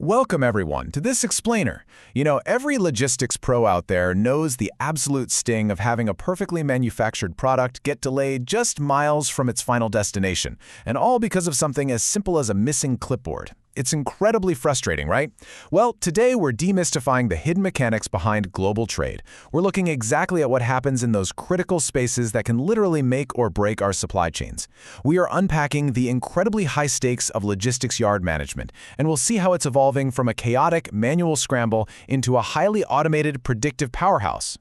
Welcome everyone to this explainer. Every logistics pro out there knows the absolute sting of having a perfectly manufactured product get delayed just miles from its final destination, and all because of something as simple as a missing clipboard. It's incredibly frustrating, right? Well, today we're demystifying the hidden mechanics behind global trade. We're looking exactly at what happens in those critical spaces that can literally make or break our supply chains. We are unpacking the incredibly high stakes of logistics yard management, and we'll see how it's evolving from a chaotic, manual scramble into a highly automated, predictive powerhouse.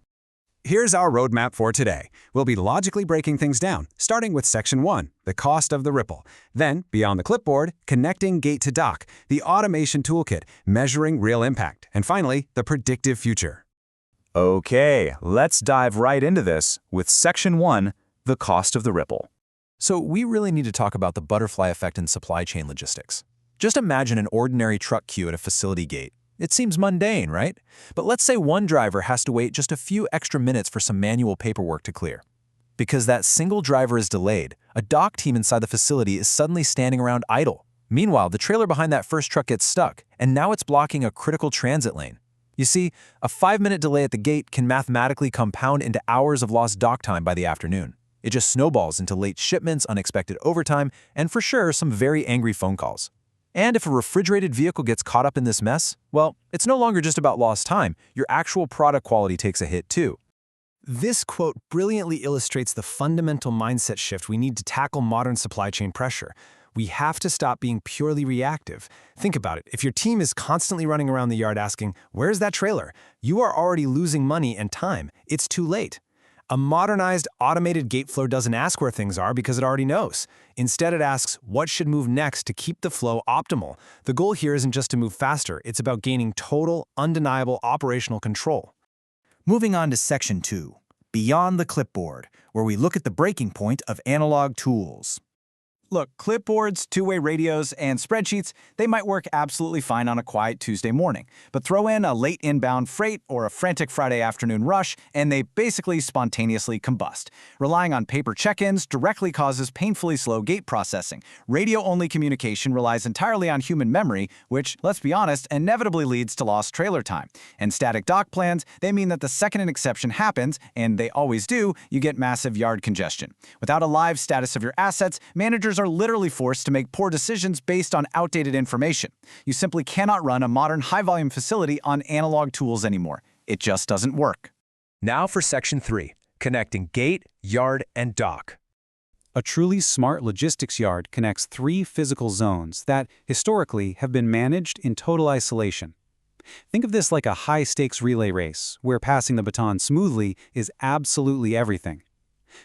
Here's our roadmap for today. We'll be logically breaking things down, starting with Section 1, the cost of the ripple. Then, beyond the clipboard, connecting gate to dock, the automation toolkit, measuring real impact, and finally, the predictive future. Okay, let's dive right into this with Section 1, the cost of the ripple. So we really need to talk about the butterfly effect in supply chain logistics. Just imagine an ordinary truck queue at a facility gate. It seems mundane, right? But let's say one driver has to wait just a few extra minutes for some manual paperwork to clear. Because that single driver is delayed, a dock team inside the facility is suddenly standing around idle. Meanwhile, the trailer behind that first truck gets stuck, and now it's blocking a critical transit lane. You see, a 5-minute delay at the gate can mathematically compound into hours of lost dock time by the afternoon. It just snowballs into late shipments, unexpected overtime, and for sure, some very angry phone calls. And if a refrigerated vehicle gets caught up in this mess, well, it's no longer just about lost time. Your actual product quality takes a hit too. This quote brilliantly illustrates the fundamental mindset shift we need to tackle modern supply chain pressure. We have to stop being purely reactive. Think about it. If your team is constantly running around the yard asking, "Where's that trailer?" you are already losing money and time. It's too late. A modernized, automated gate flow doesn't ask where things are because it already knows. Instead, it asks what should move next to keep the flow optimal. The goal here isn't just to move faster, it's about gaining total, undeniable operational control. Moving on to Section 2, Beyond the Clipboard, where we look at the breaking point of analog tools. Look, clipboards, two-way radios, and spreadsheets, they might work absolutely fine on a quiet Tuesday morning. But throw in a late inbound freight or a frantic Friday afternoon rush, and they basically spontaneously combust. Relying on paper check-ins directly causes painfully slow gate processing. Radio-only communication relies entirely on human memory, which, let's be honest, inevitably leads to lost trailer time. And static dock plans, they mean that the second an exception happens, and they always do, you get massive yard congestion. Without a live status of your assets, managers are literally forced to make poor decisions based on outdated information. You simply cannot run a modern high-volume facility on analog tools anymore. It just doesn't work. Now for Section 3, connecting gate, yard, and dock. A truly smart logistics yard connects 3 physical zones that, historically, have been managed in total isolation. Think of this like a high-stakes relay race, where passing the baton smoothly is absolutely everything.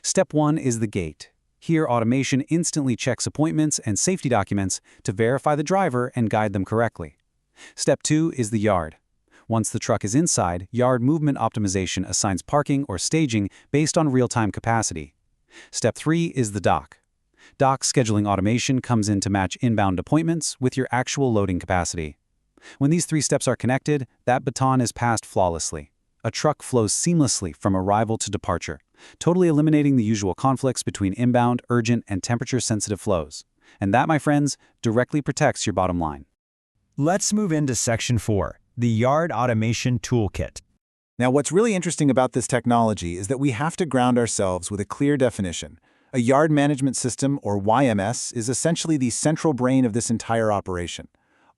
Step 1 is the gate. Here, automation instantly checks appointments and safety documents to verify the driver and guide them correctly. Step 2 is the yard. Once the truck is inside, yard movement optimization assigns parking or staging based on real-time capacity. Step 3 is the dock. Dock scheduling automation comes in to match inbound appointments with your actual loading capacity. When these 3 steps are connected, that baton is passed flawlessly. A truck flows seamlessly from arrival to departure, totally eliminating the usual conflicts between inbound, urgent, and temperature-sensitive flows. And that, my friends, directly protects your bottom line. Let's move into Section 4, the Yard Automation Toolkit. Now, what's really interesting about this technology is that we have to ground ourselves with a clear definition. A yard management system, or YMS, is essentially the central brain of this entire operation.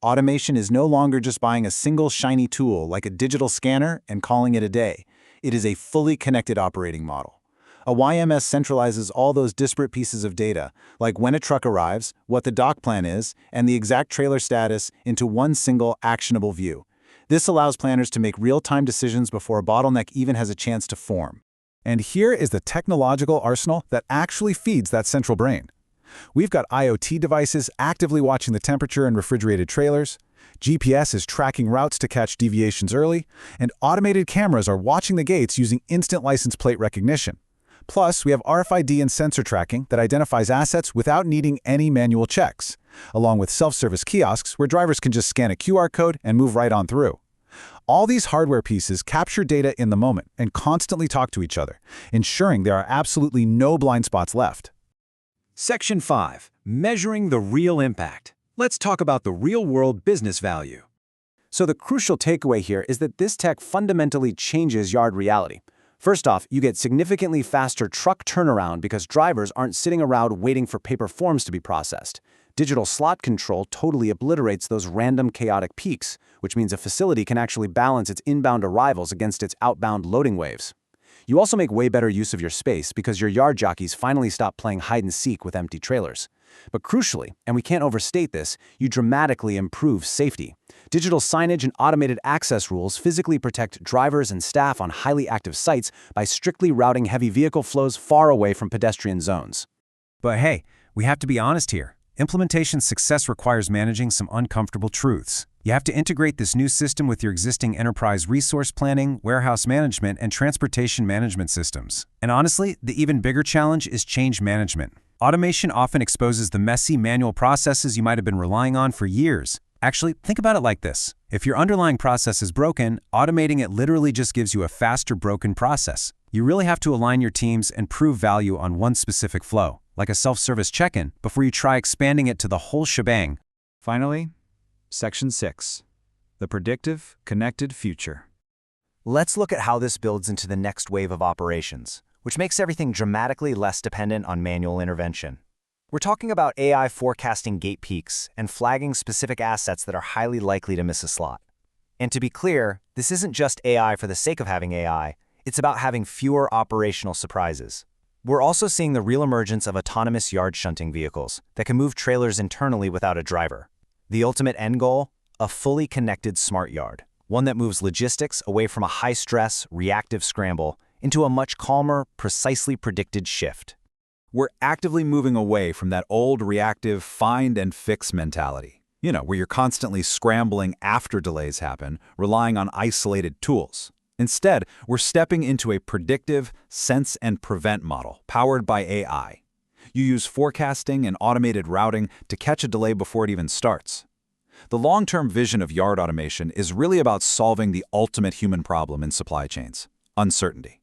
Automation is no longer just buying a single shiny tool like a digital scanner and calling it a day. It is a fully connected operating model. A YMS centralizes all those disparate pieces of data, like when a truck arrives, what the dock plan is, and the exact trailer status, into one single actionable view. This allows planners to make real-time decisions before a bottleneck even has a chance to form. And here is the technological arsenal that actually feeds that central brain. We've got IoT devices actively watching the temperature in refrigerated trailers, GPS is tracking routes to catch deviations early, and automated cameras are watching the gates using instant license plate recognition. Plus, we have RFID and sensor tracking that identifies assets without needing any manual checks, along with self-service kiosks where drivers can just scan a QR code and move right on through. All these hardware pieces capture data in the moment and constantly talk to each other, ensuring there are absolutely no blind spots left. Section 5, Measuring the Real Impact. Let's talk about the real-world business value. So the crucial takeaway here is that this tech fundamentally changes yard reality. First off, you get significantly faster truck turnaround because drivers aren't sitting around waiting for paper forms to be processed. Digital slot control totally obliterates those random chaotic peaks, which means a facility can actually balance its inbound arrivals against its outbound loading waves. You also make way better use of your space because your yard jockeys finally stop playing hide-and-seek with empty trailers. But crucially, and we can't overstate this, you dramatically improve safety. Digital signage and automated access rules physically protect drivers and staff on highly active sites by strictly routing heavy vehicle flows far away from pedestrian zones. But hey, we have to be honest here. Implementation success requires managing some uncomfortable truths. You have to integrate this new system with your existing enterprise resource planning, warehouse management, and transportation management systems. And honestly, the even bigger challenge is change management. Automation often exposes the messy manual processes you might have been relying on for years. Actually, think about it like this. If your underlying process is broken, automating it literally just gives you a faster broken process. You really have to align your teams and prove value on one specific flow, like a self-service check-in, before you try expanding it to the whole shebang. Finally, Section 6. The Predictive, Connected Future. Let's look at how this builds into the next wave of operations, which makes everything dramatically less dependent on manual intervention. We're talking about AI forecasting gate peaks and flagging specific assets that are highly likely to miss a slot. And to be clear, this isn't just AI for the sake of having AI, it's about having fewer operational surprises. We're also seeing the real emergence of autonomous yard shunting vehicles that can move trailers internally without a driver. The ultimate end goal? A fully connected smart yard, one that moves logistics away from a high-stress, reactive scramble into a much calmer, precisely predicted shift. We're actively moving away from that old reactive find and fix mentality. Where you're constantly scrambling after delays happen, relying on isolated tools. Instead, we're stepping into a predictive sense and prevent model powered by AI. You use forecasting and automated routing to catch a delay before it even starts. The long-term vision of yard automation is really about solving the ultimate human problem in supply chains: uncertainty.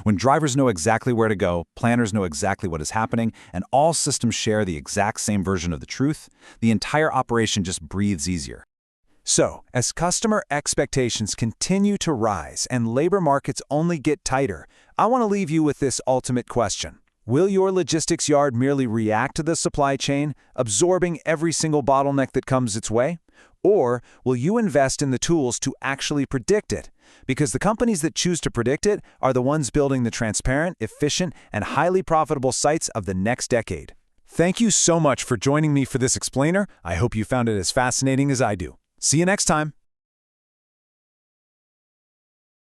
When drivers know exactly where to go, planners know exactly what is happening, and all systems share the exact same version of the truth, the entire operation just breathes easier. So, as customer expectations continue to rise and labor markets only get tighter, I want to leave you with this ultimate question. Will your logistics yard merely react to the supply chain, absorbing every single bottleneck that comes its way? Or will you invest in the tools to actually predict it? Because the companies that choose to predict it are the ones building the transparent, efficient, and highly profitable sites of the next decade. Thank you so much for joining me for this explainer. I hope you found it as fascinating as I do. See you next time.